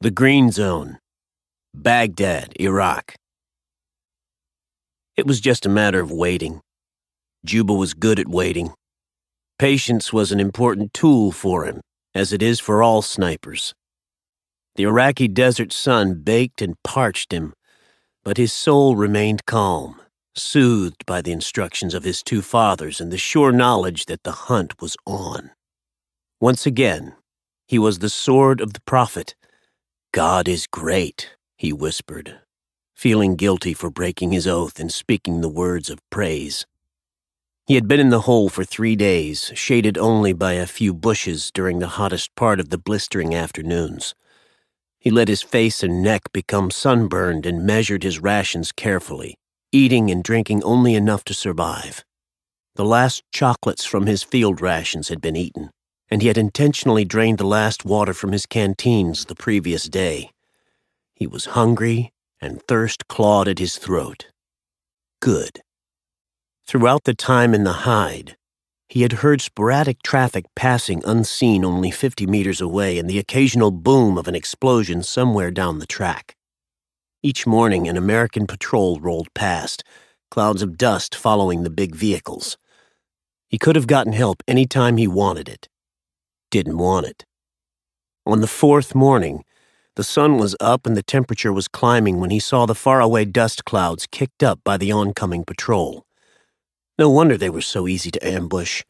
The Green Zone, Baghdad, Iraq. It was just a matter of waiting. Juba was good at waiting. Patience was an important tool for him, as it is for all snipers. The Iraqi desert sun baked and parched him, but his soul remained calm, soothed by the instructions of his two fathers and the sure knowledge that the hunt was on. Once again, he was the sword of the prophet. "God is great," he whispered, feeling guilty for breaking his oath and speaking the words of praise. He had been in the hole for 3 days, shaded only by a few bushes during the hottest part of the blistering afternoons. He let his face and neck become sunburned and measured his rations carefully, eating and drinking only enough to survive. The last chocolates from his field rations had been eaten, and he had intentionally drained the last water from his canteens the previous day. He was hungry, and thirst clawed at his throat. Good. Throughout the time in the hide, he had heard sporadic traffic passing unseen only 50 meters away and the occasional boom of an explosion somewhere down the track. Each morning, an American patrol rolled past, clouds of dust following the big vehicles. He could have gotten help any time he wanted it. Didn't want it. On the 4th morning, the sun was up and the temperature was climbing when he saw the faraway dust clouds kicked up by the oncoming patrol. No wonder they were so easy to ambush.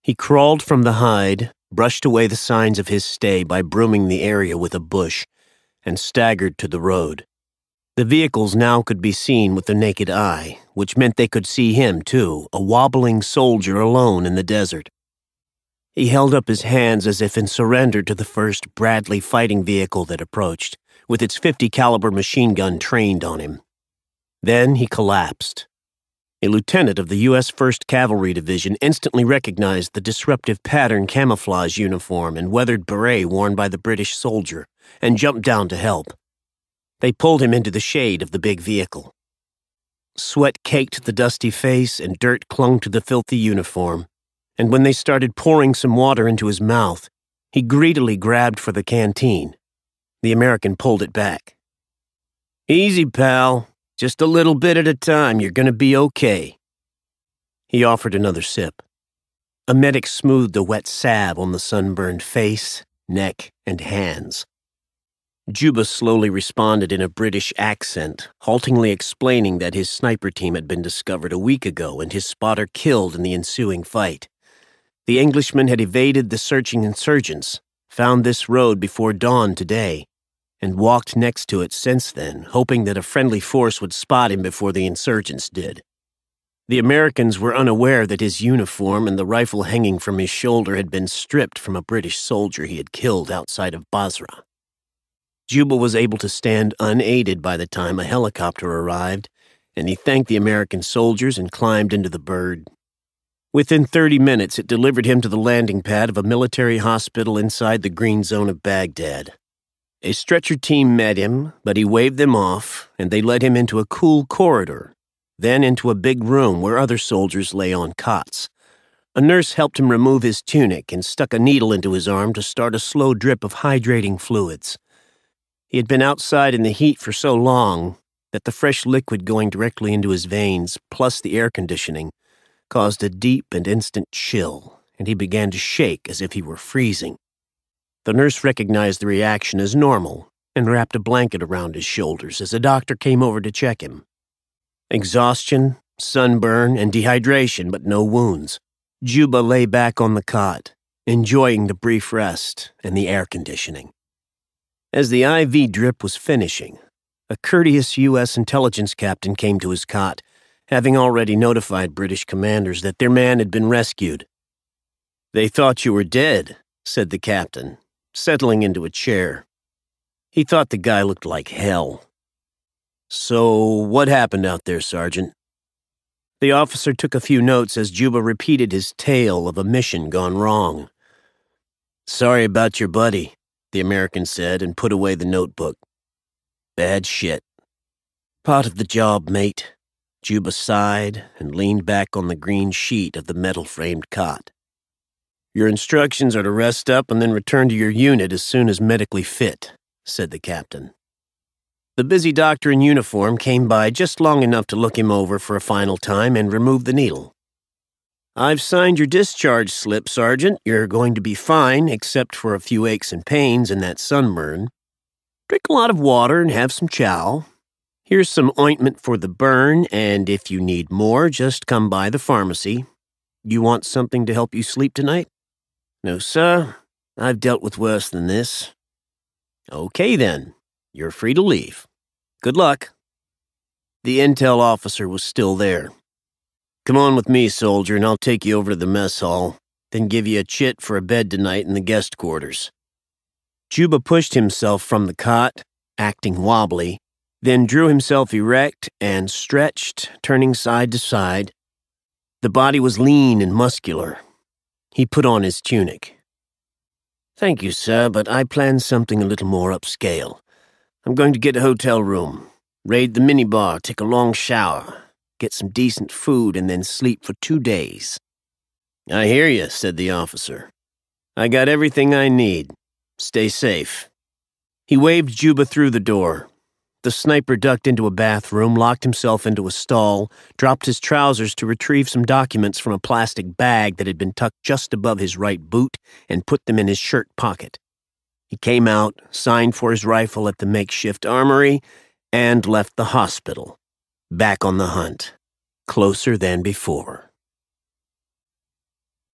He crawled from the hide, brushed away the signs of his stay by brooming the area with a bush, and staggered to the road. The vehicles now could be seen with the naked eye, which meant they could see him, too, a wobbling soldier alone in the desert. He held up his hands as if in surrender to the first Bradley fighting vehicle that approached, with its .50 caliber machine gun trained on him. Then he collapsed. A lieutenant of the U.S. 1st Cavalry Division instantly recognized the disruptive pattern camouflage uniform and weathered beret worn by the British soldier and jumped down to help. They pulled him into the shade of the big vehicle. Sweat caked the dusty face and dirt clung to the filthy uniform, and when they started pouring some water into his mouth, he greedily grabbed for the canteen. The American pulled it back. "Easy, pal. Just a little bit at a time. You're going to be okay." He offered another sip. A medic smoothed a wet salve on the sunburned face, neck, and hands. Juba slowly responded in a British accent, haltingly explaining that his sniper team had been discovered a week ago and his spotter killed in the ensuing fight. The Englishman had evaded the searching insurgents, found this road before dawn today, and walked next to it since then, hoping that a friendly force would spot him before the insurgents did. The Americans were unaware that his uniform and the rifle hanging from his shoulder had been stripped from a British soldier he had killed outside of Basra. Juba was able to stand unaided by the time a helicopter arrived, and he thanked the American soldiers and climbed into the bird. Within 30 minutes, it delivered him to the landing pad of a military hospital inside the Green Zone of Baghdad. A stretcher team met him, but he waved them off, and they led him into a cool corridor, then into a big room where other soldiers lay on cots. A nurse helped him remove his tunic and stuck a needle into his arm to start a slow drip of hydrating fluids. He had been outside in the heat for so long that the fresh liquid going directly into his veins, plus the air conditioning, caused a deep and instant chill, and he began to shake as if he were freezing. The nurse recognized the reaction as normal and wrapped a blanket around his shoulders as a doctor came over to check him. Exhaustion, sunburn, and dehydration, but no wounds. Juba lay back on the cot, enjoying the brief rest and the air conditioning. As the IV drip was finishing, a courteous U.S. intelligence captain came to his cot, having already notified British commanders that their man had been rescued. "They thought you were dead," said the captain, settling into a chair. He thought the guy looked like hell. "So, what happened out there, Sergeant?" The officer took a few notes as Juba repeated his tale of a mission gone wrong. "Sorry about your buddy," the American said and put away the notebook. "Bad shit." "Part of the job, mate." Juba sighed and leaned back on the green sheet of the metal-framed cot. "Your instructions are to rest up and then return to your unit as soon as medically fit," said the captain. The busy doctor in uniform came by just long enough to look him over for a final time and remove the needle. "I've signed your discharge slip, Sergeant. You're going to be fine, except for a few aches and pains and that sunburn. Drink a lot of water and have some chow. Here's some ointment for the burn, and if you need more, just come by the pharmacy. You want something to help you sleep tonight?" "No, sir. I've dealt with worse than this." "Okay, then. You're free to leave. Good luck." The intel officer was still there. "Come on with me, soldier, and I'll take you over to the mess hall, then give you a chit for a bed tonight in the guest quarters." Juba pushed himself from the cot, acting wobbly, then drew himself erect and stretched, turning side to side. The body was lean and muscular. He put on his tunic. "Thank you, sir, but I planned something a little more upscale. I'm going to get a hotel room, raid the minibar, take a long shower, get some decent food, and then sleep for 2 days." "I hear you," said the officer. "I got everything I need. Stay safe." He waved Juba through the door. The sniper ducked into a bathroom, locked himself into a stall, dropped his trousers to retrieve some documents from a plastic bag that had been tucked just above his right boot, and put them in his shirt pocket. He came out, signed for his rifle at the makeshift armory, and left the hospital, back on the hunt, closer than before.